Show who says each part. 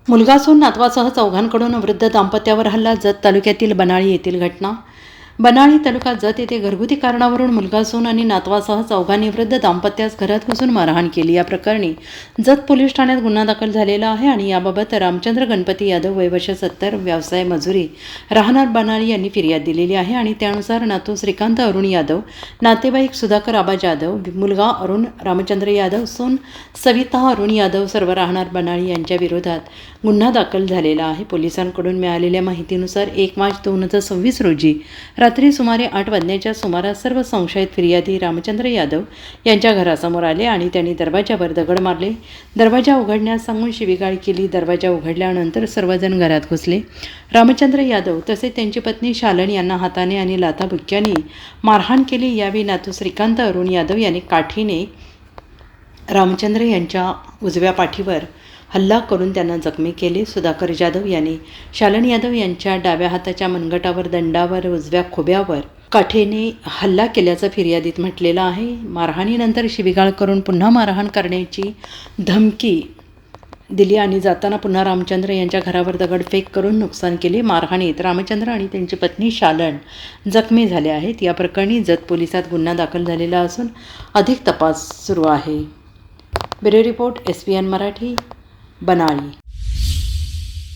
Speaker 1: मुलगा सून नातवासह चौघांकडून वृद्ध दाम्पत्यावर हल्ला. जत तालुक्यातील बनाळी येथील घटना. बनाळी तालुका जत येथे घरगुती कारणावरून मुलगा सून आणि नातवासह चौघांनी वृद्ध दाम्पत्यास घरात घुसून मारहाण केली. या प्रकरणी जत पोलीस ठाण्यात गुन्हा दाखल झालेला आहे आणि याबाबत रामचंद्र गणपती यादव वय वर्ष 70 व्यवसाय मजुरी राहणार बनाळी यांनी फिर्याद दिलेली आहे आणि त्यानुसार नातू श्रीकांत अरुण यादव, नातेवाईक सुधाकर आबा जाधव, मुलगा अरुण रामचंद्र यादव, सून सविता अरुण यादव सर्व राहणार बनाळी यांच्या विरोधात गुन्हा दाखल झालेला आहे. पोलिसांकडून मिळालेल्या माहितीनुसार 1 मार्च 2026 रोजी रात्री सुमारे 8 वाजण्याच्या सुमारास सर्व संशयित फिर्यादी रामचंद्र यादव यांच्या घरासमोर आले आणि त्यांनी दरवाजावर दगड मारले. दरवाजा उघडण्यास सांगून शिवीगाळ केली. दरवाजा उघडल्यानंतर सर्वजण घरात घुसले. रामचंद्र यादव तसेच त्यांची पत्नी शालन यांना हाताने आणि लाथाबुक्क्यांनी मारहाण केली. यावेळी नातू श्रीकांत अरुण यादव यांनी काठीने रामचंद्र यांच्या उजव्या पाठीवर हल्ला करून त्यांना जखमी केले. सुधाकर जाधव यांनी शालन यादव यांच्या डाव्या हाताच्या मनगटावर, दंडावर, उजव्या खोब्यावर काठीने हल्ला केल्याचं फिर्यादीत म्हटलेलं आहे. मारहाणीनंतर शिवीगाळ करून पुन्हा मारहाण करण्याची धमकी दिली आणि जाताना पुन्हा रामचंद्र यांच्या घरावर दगडफेक करून नुकसान केले. मारहाणीत रामचंद्र आणि त्यांची पत्नी शालन जखमी झाले आहेत. या प्रकरणी जत पोलिसात गुन्हा दाखल झालेला असून अधिक तपास सुरू आहे. Bureau report SPN Marathi, बनाळी.